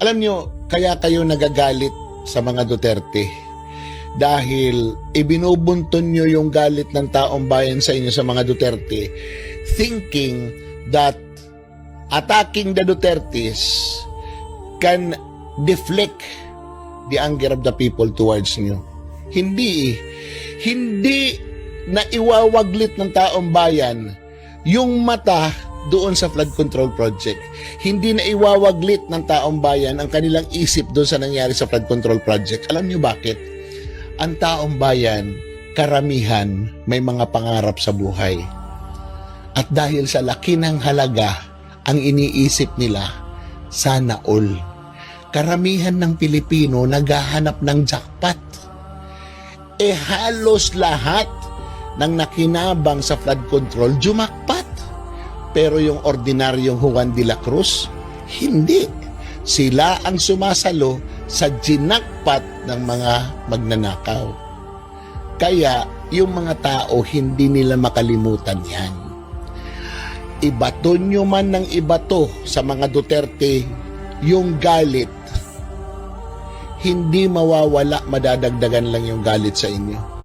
Alam nyo, kaya kayo nagagalit sa mga Duterte dahil ibinubunton nyo yung galit ng taong bayan sa inyo sa mga Duterte, thinking that attacking the Dutertes can deflect the anger of the people towards nyo. Hindi na iwawaglit ng taong bayan yung mata doon sa flood control project. Hindi na iwawaglit ng taong bayan ang kanilang isip doon sa nangyari sa flood control project. Alam niyo bakit? Ang taong bayan, karamihan, may mga pangarap sa buhay. At dahil sa laki ng halaga, ang iniisip nila, sana all. Karamihan ng Pilipino naghahanap ng jackpot. Halos lahat ng nakinabang sa flood control, jumakpat. Pero yung ordinaryong Juan de la Cruz, hindi. Sila ang sumasalo sa ginakpat ng mga magnanakaw. Kaya yung mga tao, hindi nila makalimutan yan. Ibato nyo man ng ibato sa mga Duterte yung galit, hindi mawawala, madadagdagan lang yung galit sa inyo.